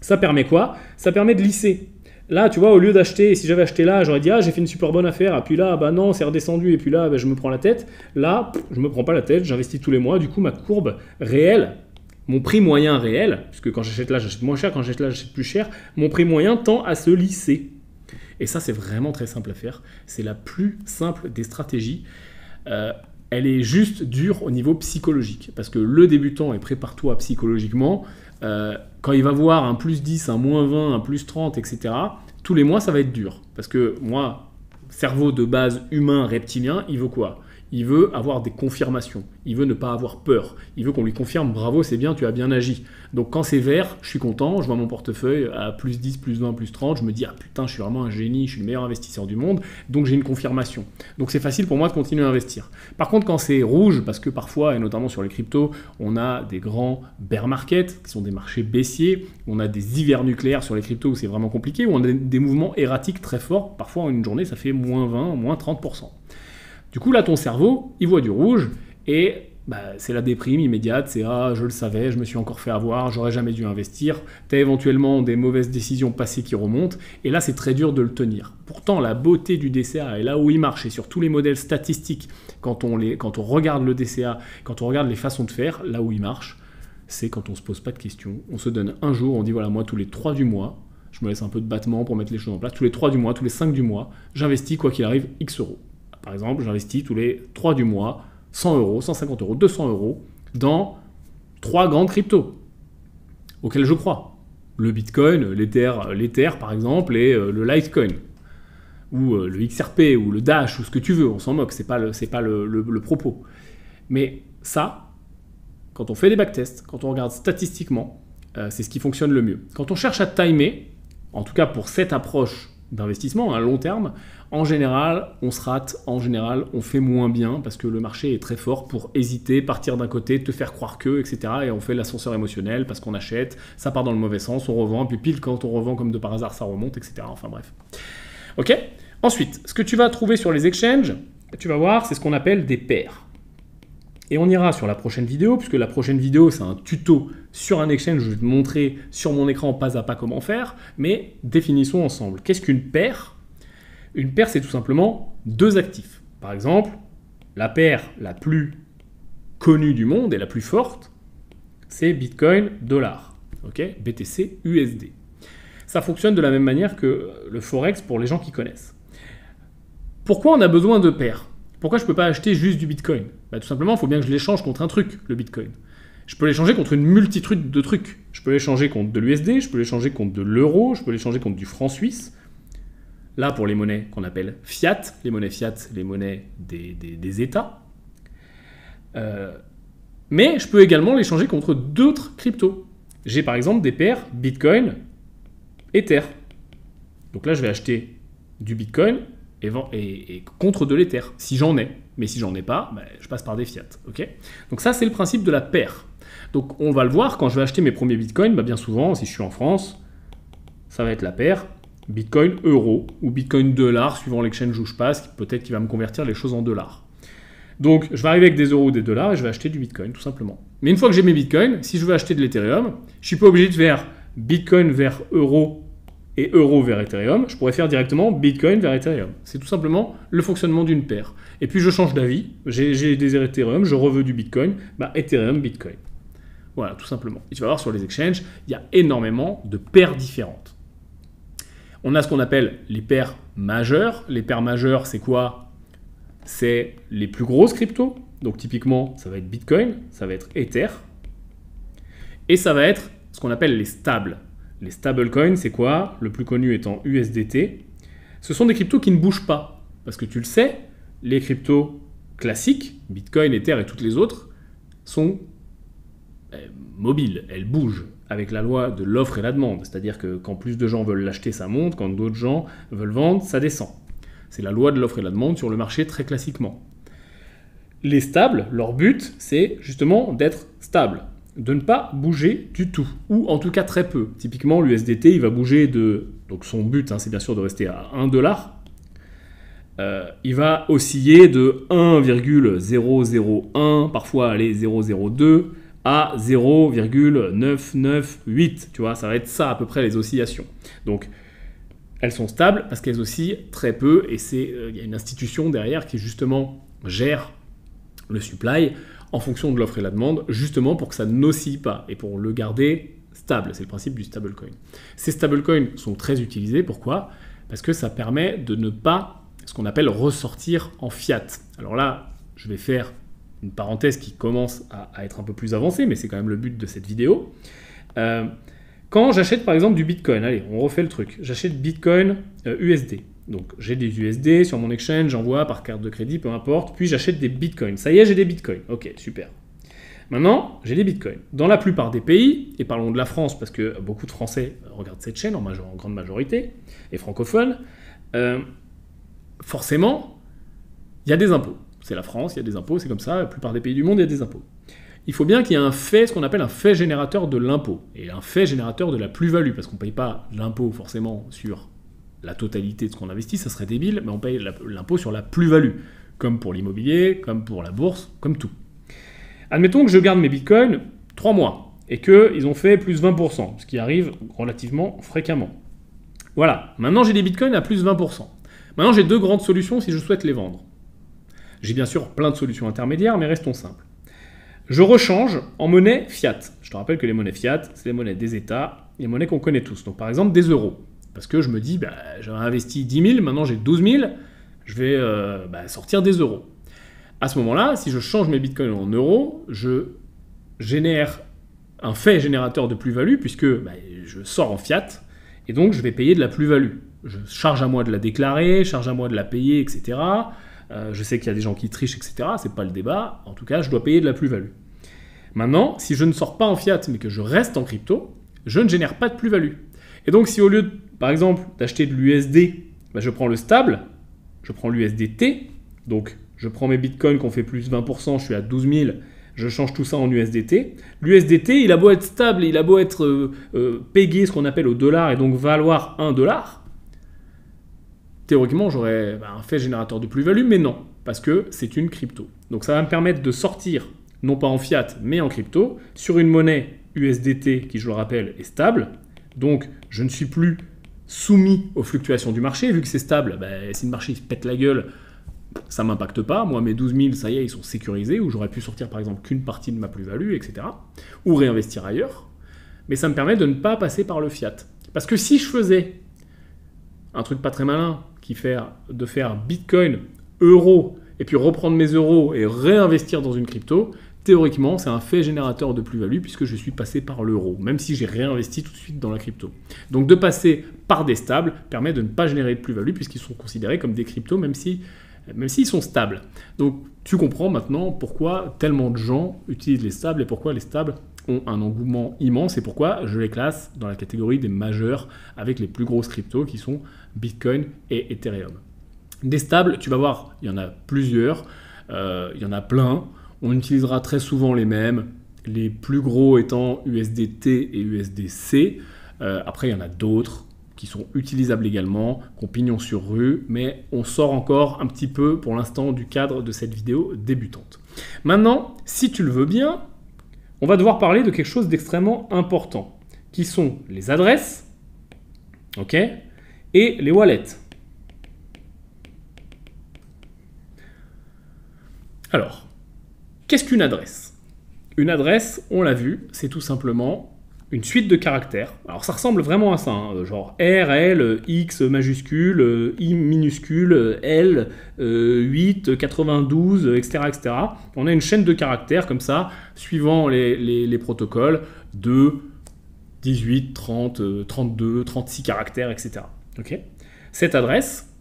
Speaker 1: Ça permet quoi? Ça permet de lisser. Là, tu vois, au lieu d'acheter, si j'avais acheté là, j'aurais dit, j'ai fait une super bonne affaire, et puis là, non, c'est redescendu, et puis là, je me prends la tête. Là, je me prends pas la tête, j'investis tous les mois, du coup, ma courbe réelle, mon prix moyen réel, puisque quand j'achète là, j'achète moins cher, quand j'achète là, j'achète plus cher, mon prix moyen tend à se lisser. Et ça, c'est vraiment très simple à faire. C'est la plus simple des stratégies. Elle est juste dure au niveau psychologique. Parce que le débutant, et prépare-toi psychologiquement, quand il va voir un plus 10, un moins 20, un plus 30, etc., tous les mois, ça va être dur. Parce que moi, cerveau de base humain, reptilien, il veut quoi ? Il veut avoir des confirmations. Il veut ne pas avoir peur. Il veut qu'on lui confirme « Bravo, c'est bien, tu as bien agi ». Donc quand c'est vert, je suis content, je vois mon portefeuille à plus 10, plus 20, plus 30, je me dis « Ah putain, je suis vraiment un génie, je suis le meilleur investisseur du monde », donc j'ai une confirmation. Donc c'est facile pour moi de continuer à investir. Par contre, quand c'est rouge, parce que parfois, et notamment sur les cryptos, on a des grands bear markets, qui sont des marchés baissiers, on a des hivers nucléaires sur les cryptos où c'est vraiment compliqué, où on a des mouvements erratiques très forts. Parfois, en une journée, ça fait moins 20, moins 30%. Du coup, là, ton cerveau, il voit du rouge et c'est la déprime immédiate. C'est « Ah, je le savais, je me suis encore fait avoir, j'aurais jamais dû investir ». Tu as éventuellement des mauvaises décisions passées qui remontent et là, c'est très dur de le tenir. Pourtant, la beauté du DCA est là où il marche et sur tous les modèles statistiques, quand on regarde le DCA, quand on regarde les façons de faire, là où il marche, c'est quand on ne se pose pas de questions. On se donne un jour, on dit « Voilà, moi, tous les 3 du mois, je me laisse un peu de battement pour mettre les choses en place. Tous les 3 du mois, tous les 5 du mois, j'investis quoi qu'il arrive X euros ». Par exemple, j'investis tous les 3 du mois 100 euros, 150 euros, 200 euros dans 3 grandes cryptos auxquelles je crois. Le Bitcoin, l'Ether par exemple, et le Litecoin, ou le XRP, ou le Dash, ou ce que tu veux, on s'en moque, c'est pas le propos. Mais ça, quand on fait des backtests, quand on regarde statistiquement, c'est ce qui fonctionne le mieux. Quand on cherche à timer, en tout cas pour cette approche d'investissement à long terme, en général, on se rate, en général, on fait moins bien parce que le marché est très fort pour hésiter, partir d'un côté, te faire croire que, etc. Et on fait l'ascenseur émotionnel parce qu'on achète, ça part dans le mauvais sens, on revend, puis pile quand on revend comme de par hasard, ça remonte, etc. Enfin bref. Ok ? Ensuite, ce que tu vas trouver sur les exchanges, tu vas voir, c'est ce qu'on appelle des paires. Et on ira sur la prochaine vidéo, puisque la prochaine vidéo, c'est un tuto sur un exchange. Je vais te montrer sur mon écran pas à pas comment faire, mais définissons ensemble. Qu'est-ce qu'une paire ? Une paire, c'est tout simplement deux actifs. Par exemple, la paire la plus connue du monde et la plus forte, c'est Bitcoin-dollar, okay ? BTC-USD. Ça fonctionne de la même manière que le Forex pour les gens qui connaissent. Pourquoi on a besoin de paires ? Pourquoi je ne peux pas acheter juste du Bitcoin ? Tout simplement, il faut bien que je l'échange contre un truc, le Bitcoin. Je peux l'échanger contre une multitude de trucs. Je peux l'échanger contre de l'USD, je peux l'échanger contre de l'euro, je peux l'échanger contre du franc suisse. Là, pour les monnaies qu'on appelle fiat, les monnaies fiat, les monnaies des États. Mais je peux également l'échanger contre d'autres cryptos. J'ai par exemple des paires Bitcoin, Ether. Donc là, je vais acheter du Bitcoin et contre de l'Ether, si j'en ai. Mais si j'en ai pas, je passe par des fiat. Okay ? Donc ça, c'est le principe de la paire. Donc on va le voir, quand je vais acheter mes premiers Bitcoins, bien souvent, si je suis en France, ça va être la paire Bitcoin-euro ou Bitcoin-dollar, suivant l'exchange où je passe, peut-être qu'il va me convertir les choses en dollars. Donc je vais arriver avec des euros ou des dollars et je vais acheter du Bitcoin, tout simplement. Mais une fois que j'ai mes Bitcoins, si je veux acheter de l'Ethereum, je ne suis pas obligé de faire Bitcoin vers euro et euro vers Ethereum, je pourrais faire directement Bitcoin vers Ethereum. C'est tout simplement le fonctionnement d'une paire. Et puis je change d'avis, j'ai des Ethereum, je reveux du Bitcoin, Ethereum, Bitcoin. Voilà, tout simplement. Et tu vas voir sur les exchanges, il y a énormément de paires différentes. On a ce qu'on appelle les paires majeures. Les paires majeures, c'est quoi ? C'est les plus grosses cryptos. Donc typiquement, ça va être Bitcoin, ça va être Ether. Et ça va être ce qu'on appelle les stables. Les stablecoins, c'est quoi ? Le plus connu étant USDT. Ce sont des cryptos qui ne bougent pas. Parce que tu le sais, les cryptos classiques, Bitcoin, Ether et toutes les autres, sont mobiles, elles bougent avec la loi de l'offre et la demande. C'est-à-dire que quand plus de gens veulent l'acheter, ça monte, quand d'autres gens veulent vendre, ça descend. C'est la loi de l'offre et la demande sur le marché très classiquement. Les stables, leur but, c'est justement d'être stable, de ne pas bouger du tout, ou en tout cas très peu. Typiquement, l'USDT, il va bouger de... Donc son but, c'est bien sûr de rester à 1 $. Il va osciller de 1,001, parfois aller 0,02, à 0,998. Tu vois, ça va être ça à peu près les oscillations. Donc, elles sont stables parce qu'elles oscillent très peu et il y a une institution derrière qui justement gère le supply en fonction de l'offre et la demande, justement pour que ça n'oscille pas et pour le garder stable. C'est le principe du stablecoin. Ces stablecoins sont très utilisés. Pourquoi ? Parce que ça permet de ne pas, ce qu'on appelle ressortir en fiat. Alors là, je vais faire une parenthèse qui commence à être un peu plus avancée, mais c'est quand même le but de cette vidéo. Quand j'achète par exemple du Bitcoin, allez, on refait le truc, j'achète Bitcoin USD. Donc j'ai des USD sur mon exchange, j'envoie par carte de crédit, peu importe, puis j'achète des Bitcoins. Ça y est, j'ai des Bitcoins. Ok, super. Maintenant, j'ai des Bitcoins. Dans la plupart des pays, et parlons de la France, parce que beaucoup de Français regardent cette chaîne en grande majorité, et francophones, forcément, il y a des impôts. C'est la France, il y a des impôts, c'est comme ça, la plupart des pays du monde, il y a des impôts. Il faut bien qu'il y ait un fait, ce qu'on appelle un fait générateur de l'impôt, et un fait générateur de la plus-value, parce qu'on ne paye pas l'impôt forcément sur la totalité de ce qu'on investit, ça serait débile, mais on paye l'impôt sur la plus-value, comme pour l'immobilier, comme pour la bourse, comme tout. Admettons que je garde mes bitcoins 3 mois, et qu'ils ont fait plus 20%, ce qui arrive relativement fréquemment. Voilà, maintenant j'ai des bitcoins à plus 20%. Maintenant j'ai deux grandes solutions si je souhaite les vendre. J'ai bien sûr plein de solutions intermédiaires, mais restons simples. Je rechange en monnaie fiat. Je te rappelle que les monnaies fiat, c'est les monnaies des États, les monnaies qu'on connaît tous. Donc par exemple des euros. Parce que je me dis, j'avais investi 10 000, maintenant j'ai 12 000, je vais sortir des euros. À ce moment-là, si je change mes bitcoins en euros, je génère un fait générateur de plus-value, puisque je sors en fiat, et donc je vais payer de la plus-value. Je charge à moi de la déclarer, charge à moi de la payer, etc. Je sais qu'il y a des gens qui trichent, etc. C'est pas le débat. En tout cas, je dois payer de la plus-value. Maintenant, si je ne sors pas en fiat, mais que je reste en crypto, je ne génère pas de plus-value. Et donc si au lieu, par exemple, d'acheter de l'USD, je prends le stable, je prends l'USDT, donc je prends mes bitcoins qui ont fait plus 20%, je suis à 12 000, je change tout ça en USDT. L'USDT, il a beau être stable, il a beau être pégé, ce qu'on appelle au dollar, et donc valoir 1 dollar, théoriquement, j'aurais un fait générateur de plus-value, mais non, parce que c'est une crypto. Donc ça va me permettre de sortir, non pas en fiat, mais en crypto, sur une monnaie USDT qui, je le rappelle, est stable. Donc je ne suis plus soumis aux fluctuations du marché, vu que c'est stable, si le marché se pète la gueule, ça ne m'impacte pas. Moi, mes 12 000, ça y est, ils sont sécurisés, où j'aurais pu sortir par exemple qu'une partie de ma plus-value, etc. Ou réinvestir ailleurs. Mais ça me permet de ne pas passer par le fiat. Parce que si je faisais un truc pas très malin, de faire Bitcoin, euro, et puis reprendre mes euros et réinvestir dans une crypto, théoriquement, c'est un fait générateur de plus-value puisque je suis passé par l'euro, même si j'ai réinvesti tout de suite dans la crypto. Donc de passer par des stables permet de ne pas générer de plus-value puisqu'ils sont considérés comme des cryptos, même s'ils sont stables. Donc tu comprends maintenant pourquoi tellement de gens utilisent les stables et pourquoi les stables ont un engouement immense et pourquoi je les classe dans la catégorie des majeurs avec les plus grosses cryptos qui sont Bitcoin et Ethereum. Des stables, tu vas voir, il y en a plusieurs, il y en a plein. On utilisera très souvent les mêmes, les plus gros étant USDT et USDC. Après, il y en a d'autres qui sont utilisables également, qui ont pignon sur rue, mais on sort encore un petit peu pour l'instant du cadre de cette vidéo débutante. Maintenant, si tu le veux bien, on va devoir parler de quelque chose d'extrêmement important, qui sont les adresses, ok, et les wallets. Alors, qu'est-ce qu'une adresse? Une adresse, on l'a vu, c'est tout simplement une suite de caractères. Alors ça ressemble vraiment à ça, hein, genre R, L, X majuscule, I minuscule, L, 8, 92, etc., etc. On a une chaîne de caractères comme ça, suivant les protocoles de 18, 30, 32, 36 caractères, etc. Okay. Cette adresse,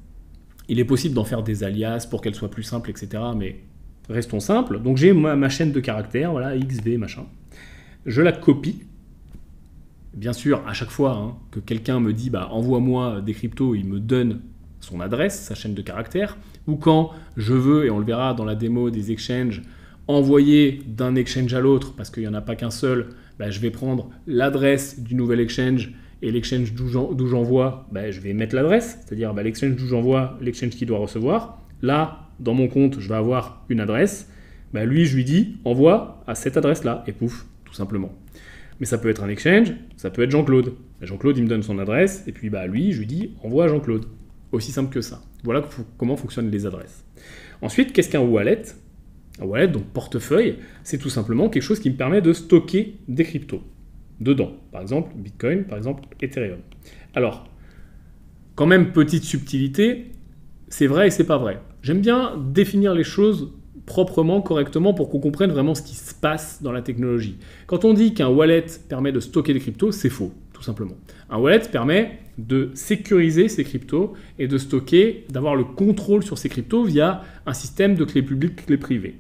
Speaker 1: il est possible d'en faire des alias pour qu'elle soit plus simple, etc., mais restons simples. Donc j'ai ma chaîne de caractères, voilà, X, V, machin. Je la copie. Bien sûr, à chaque fois que quelqu'un me dit envoie-moi des cryptos, il me donne son adresse, sa chaîne de caractères. Ou quand je veux, et on le verra dans la démo des exchanges, envoyer d'un exchange à l'autre, parce qu'il n'y en a pas qu'un seul, je vais prendre l'adresse du nouvel exchange et l'exchange d'où j'envoie, je vais mettre l'adresse, c'est-à-dire l'exchange d'où j'envoie, l'exchange qui doit recevoir. Là, dans mon compte, je vais avoir une adresse. Lui, je lui dis envoie à cette adresse-là, et pouf, tout simplement. Mais ça peut être un exchange, ça peut être Jean-Claude. Jean-Claude, il me donne son adresse, et puis lui, je lui dis envoie à Jean-Claude. Aussi simple que ça. Voilà comment fonctionnent les adresses. Ensuite, qu'est-ce qu'un wallet? Un wallet, donc portefeuille, c'est tout simplement quelque chose qui me permet de stocker des cryptos dedans. Par exemple, Bitcoin, par exemple, Ethereum. Alors, quand même, petite subtilité, c'est vrai et c'est pas vrai. J'aime bien définir les choses proprement, correctement, pour qu'on comprenne vraiment ce qui se passe dans la technologie. Quand on dit qu'un wallet permet de stocker des cryptos, c'est faux, tout simplement. Un wallet permet de sécuriser ces cryptos et de stocker, d'avoir le contrôle sur ces cryptos via un système de clés publiques, clés privées.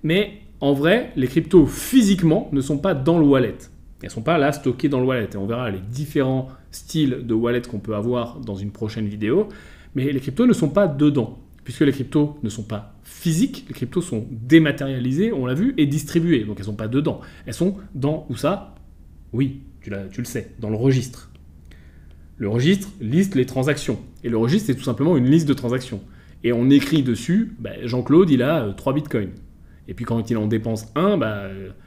Speaker 1: Mais en vrai, les cryptos physiquement ne sont pas dans le wallet. Elles ne sont pas là stockées dans le wallet. Et on verra les différents styles de wallet qu'on peut avoir dans une prochaine vidéo. Mais les cryptos ne sont pas dedans. Puisque les cryptos ne sont pas physiques, les cryptos sont dématérialisées, on l'a vu, et distribuées. Donc elles ne sont pas dedans. Elles sont dans, où ça? Oui, tu le sais, dans le registre. Le registre liste les transactions. Et le registre, c'est tout simplement une liste de transactions. Et on écrit dessus, Jean-Claude, il a 3 bitcoins. Et puis quand il en dépense 1,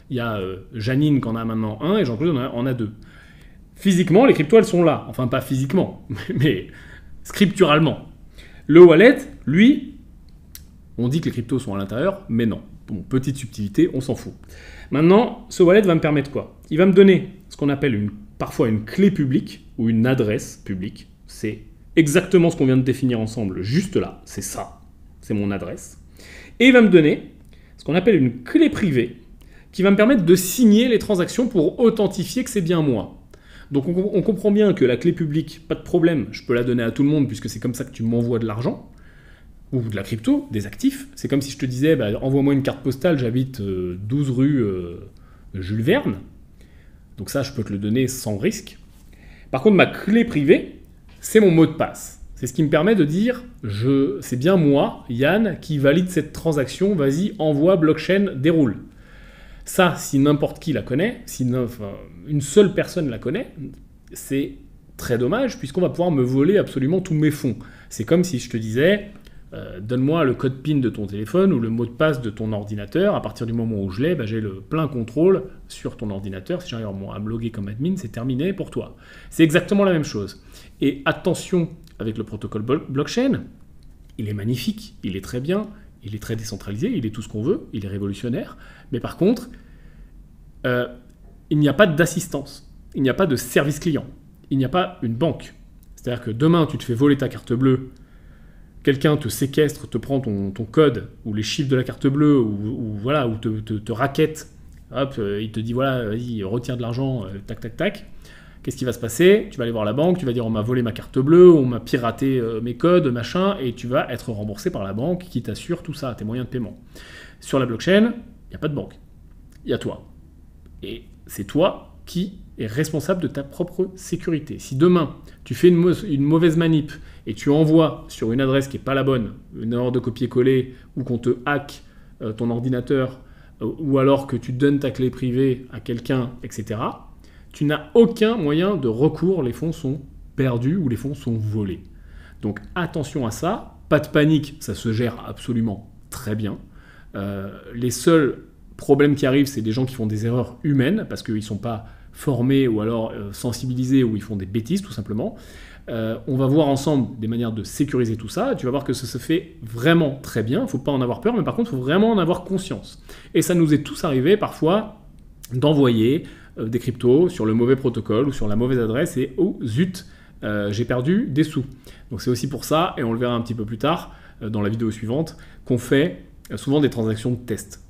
Speaker 1: il y a Janine qui en a maintenant 1 et Jean-Claude en a 2. Physiquement, les cryptos, elles sont là. Enfin, pas physiquement, mais scripturalement. Le wallet, lui, on dit que les cryptos sont à l'intérieur, mais non. Bon, petite subtilité, on s'en fout. Maintenant, ce wallet va me permettre quoi? Il va me donner ce qu'on appelle parfois une clé publique ou une adresse publique. C'est exactement ce qu'on vient de définir ensemble, juste là. C'est ça. C'est mon adresse. Et il va me donner ce qu'on appelle une clé privée qui va me permettre de signer les transactions pour authentifier que c'est bien moi. Donc on comprend bien que la clé publique, pas de problème, je peux la donner à tout le monde puisque c'est comme ça que tu m'envoies de l'argent, ou de la crypto, des actifs. C'est comme si je te disais, envoie-moi une carte postale, j'habite 12 rue Jules Verne. Donc ça, je peux te le donner sans risque. Par contre, ma clé privée, c'est mon mot de passe. C'est ce qui me permet de dire, c'est bien moi, Yann, qui valide cette transaction, vas-y, envoie, blockchain, déroule. Ça, si n'importe qui la connaît, si une seule personne la connaît, c'est très dommage, puisqu'on va pouvoir me voler absolument tous mes fonds. C'est comme si je te disais, donne-moi le code PIN de ton téléphone ou le mot de passe de ton ordinateur. À partir du moment où je l'ai, j'ai le plein contrôle sur ton ordinateur. Si j'arrive à me loguer comme admin, c'est terminé pour toi. C'est exactement la même chose. Et attention avec le protocole blockchain, il est magnifique, il est très bien, il est très décentralisé, il est tout ce qu'on veut, il est révolutionnaire. Mais par contre, il n'y a pas d'assistance, il n'y a pas de service client, il n'y a pas une banque. C'est-à-dire que demain, tu te fais voler ta carte bleue, quelqu'un te séquestre, te prend ton code ou les chiffres de la carte bleue ou te raquette, hop, il te dit voilà, vas-y, retire de l'argent, tac, tac, tac. Qu'est-ce qui va se passer? Tu vas aller voir la banque, tu vas dire on m'a volé ma carte bleue, on m'a piraté mes codes, machin, et tu vas être remboursé par la banque qui t'assure tout ça, tes moyens de paiement. Sur la blockchain, il n'y a pas de banque, il y a toi. Et c'est toi qui es responsable de ta propre sécurité. Si demain, tu fais une mauvaise manip et tu envoies sur une adresse qui n'est pas la bonne, une erreur de copier-coller, ou qu'on te hack ton ordinateur, ou alors que tu donnes ta clé privée à quelqu'un, etc., tu n'as aucun moyen de recours, les fonds sont perdus ou les fonds sont volés. Donc attention à ça, pas de panique, ça se gère absolument très bien. Les seuls problèmes qui arrivent, c'est des gens qui font des erreurs humaines, parce qu'ils ne sont pas formés ou alors sensibilisés, ou ils font des bêtises tout simplement. On va voir ensemble des manières de sécuriser tout ça, tu vas voir que ça se fait vraiment très bien, il ne faut pas en avoir peur, mais par contre il faut vraiment en avoir conscience. Et ça nous est tous arrivé parfois d'envoyer des cryptos sur le mauvais protocole ou sur la mauvaise adresse et oh zut, j'ai perdu des sous. Donc c'est aussi pour ça, et on le verra un petit peu plus tard dans la vidéo suivante, qu'on fait souvent des transactions de test.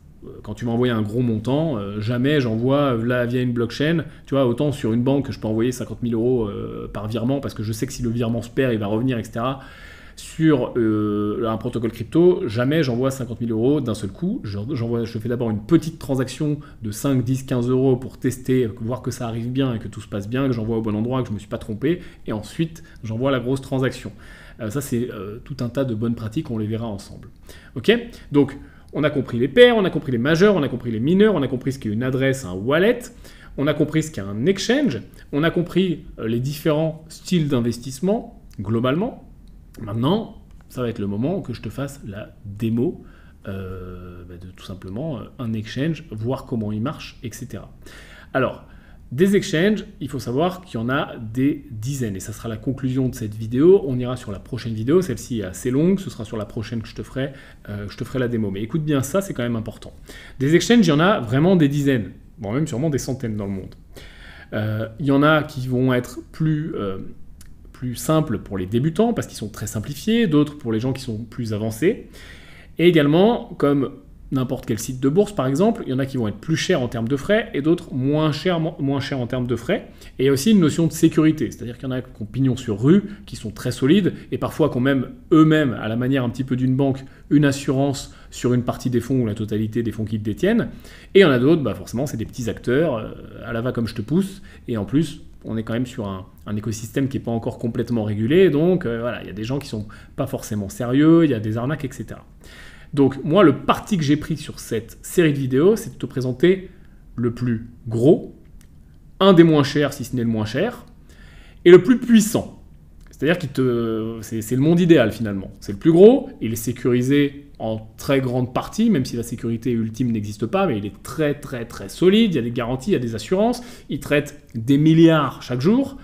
Speaker 1: Quand tu m'as envoyé un gros montant, jamais j'envoie là via une blockchain. Tu vois, autant sur une banque, je peux envoyer 50 000 euros par virement parce que je sais que si le virement se perd, il va revenir, etc. Sur un protocole crypto, jamais j'envoie 50 000 euros d'un seul coup. Je fais d'abord une petite transaction de 5, 10, 15 euros pour tester, voir que ça arrive bien et que tout se passe bien, que j'envoie au bon endroit, que je ne me suis pas trompé. Et ensuite, j'envoie la grosse transaction. Ça, c'est tout un tas de bonnes pratiques, on les verra ensemble. Ok ? Donc, on a compris les pairs, on a compris les majeurs, on a compris les mineurs, on a compris ce qu'est une adresse, un wallet, on a compris ce qu'est un exchange, on a compris les différents styles d'investissement, globalement. Maintenant, ça va être le moment que je te fasse la démo de tout simplement un exchange, voir comment il marche, etc. Alors, des exchanges, il faut savoir qu'il y en a des dizaines. Et ça sera la conclusion de cette vidéo. On ira sur la prochaine vidéo. Celle-ci est assez longue. Ce sera sur la prochaine que je te ferai la démo. Mais écoute bien ça, c'est quand même important. Des exchanges, il y en a vraiment des dizaines. Bon, même sûrement des centaines dans le monde. Il y en a qui vont être plus simples pour les débutants parce qu'ils sont très simplifiés. D'autres pour les gens qui sont plus avancés. Et également, comme n'importe quel site de bourse par exemple, il y en a qui vont être plus chers en termes de frais et d'autres moins chers en termes de frais. Et il y a aussi une notion de sécurité, c'est-à-dire qu'il y en a qui ont pignon sur rue, qui sont très solides et parfois qui ont même eux-mêmes, à la manière un petit peu d'une banque, une assurance sur une partie des fonds ou la totalité des fonds qu'ils détiennent. Et il y en a d'autres, forcément c'est des petits acteurs, à la va comme je te pousse, et en plus on est quand même sur un écosystème qui n'est pas encore complètement régulé, donc voilà, il y a des gens qui ne sont pas forcément sérieux, il y a des arnaques, etc. Donc moi, le parti que j'ai pris sur cette série de vidéos, c'est de te présenter le plus gros, un des moins chers, si ce n'est le moins cher, et le plus puissant. C'est-à-dire que c'est le monde idéal finalement. C'est le plus gros, il est sécurisé en très grande partie, même si la sécurité ultime n'existe pas, mais il est très très très solide, il y a des garanties, il y a des assurances, il traite des milliards chaque jour.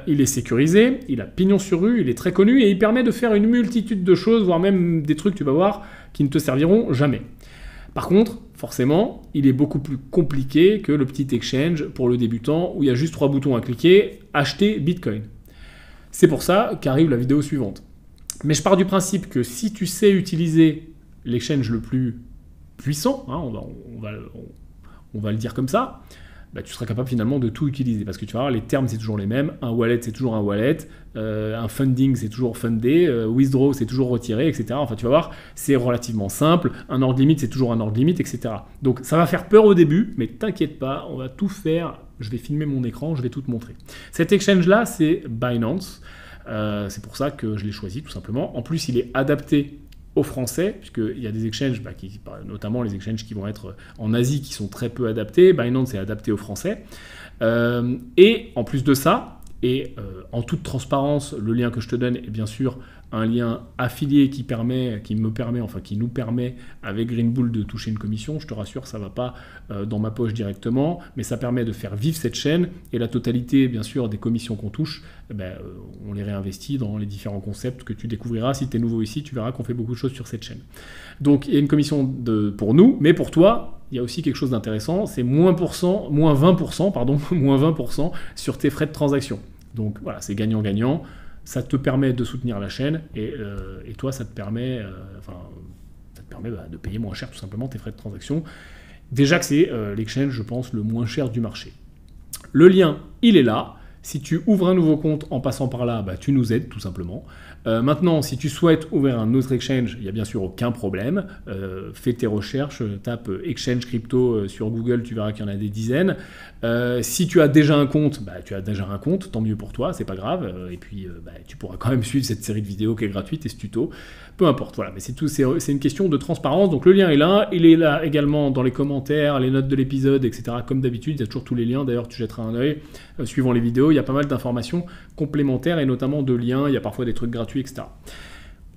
Speaker 1: Il est sécurisé, il a pignon sur rue, il est très connu et il permet de faire une multitude de choses, voire même des trucs, tu vas voir, qui ne te serviront jamais. Par contre, forcément, il est beaucoup plus compliqué que le petit exchange pour le débutant où il y a juste 3 boutons à cliquer, acheter Bitcoin. C'est pour ça qu'arrive la vidéo suivante. Mais je pars du principe que si tu sais utiliser l'exchange le plus puissant, hein, on va le dire comme ça, tu seras capable finalement de tout utiliser. Parce que tu vas voir, les termes, c'est toujours les mêmes. Un wallet, c'est toujours un wallet. Un funding, c'est toujours fundé. Withdraw, c'est toujours retiré, etc. Enfin, tu vas voir, c'est relativement simple. Un ordre limite, c'est toujours un ordre limite, etc. Donc, ça va faire peur au début, mais t'inquiète pas, on va tout faire je vais filmer mon écran, je vais tout te montrer. Cet exchange-là, c'est Binance. C'est pour ça que je l'ai choisi, tout simplement. En plus, il est adapté aux Français, puisqu'il y a des exchanges, notamment les exchanges qui vont être en Asie, qui sont très peu adaptés. Binance est adapté aux Français. Et en plus de ça, et en toute transparence, le lien que je te donne est bien sûr un lien affilié qui nous permet avec Green Bull de toucher une commission. Je te rassure, ça ne va pas dans ma poche directement, mais ça permet de faire vivre cette chaîne, et la totalité bien sûr des commissions qu'on touche, on les réinvestit dans les différents concepts que tu découvriras. Si tu es nouveau ici, tu verras qu'on fait beaucoup de choses sur cette chaîne. Donc il y a une commission pour nous, mais pour toi, il y a aussi quelque chose d'intéressant, c'est moins 20% sur tes frais de transaction. Donc voilà, c'est gagnant-gagnant. Ça te permet de soutenir la chaîne et toi, ça te permet, de payer moins cher tout simplement tes frais de transaction. Déjà que c'est l'exchange, je pense, le moins cher du marché. Le lien, il est là. Si tu ouvres un nouveau compte en passant par là, tu nous aides tout simplement. Maintenant, si tu souhaites ouvrir un autre exchange, il n'y a bien sûr aucun problème. Fais tes recherches, tape exchange crypto sur Google, tu verras qu'il y en a des dizaines. Si tu as déjà un compte, tu as déjà un compte, tant mieux pour toi, c'est pas grave. Et puis, tu pourras quand même suivre cette série de vidéos qui est gratuite et ce tuto. Peu importe, voilà. Mais c'est une question de transparence. Donc le lien est là. Il est là également dans les commentaires, les notes de l'épisode, etc. Comme d'habitude, il y a toujours tous les liens. D'ailleurs, tu jetteras un œil suivant les vidéos. Il y a pas mal d'informations complémentaires et notamment de liens. Il y a parfois des trucs gratuits, etc.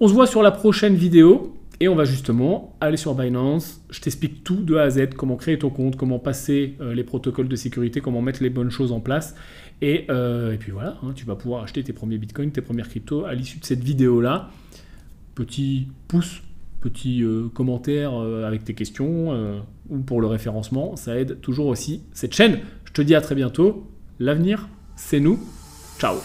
Speaker 1: On se voit sur la prochaine vidéo et on va justement aller sur Binance. Je t'explique tout de A à Z, comment créer ton compte, comment passer les protocoles de sécurité, comment mettre les bonnes choses en place. Et puis voilà, tu vas pouvoir acheter tes premiers bitcoins, tes premières cryptos à l'issue de cette vidéo-là. Petit pouce, petit commentaire avec tes questions ou pour le référencement, ça aide toujours aussi cette chaîne. Je te dis à très bientôt. L'avenir, c'est nous. Ciao.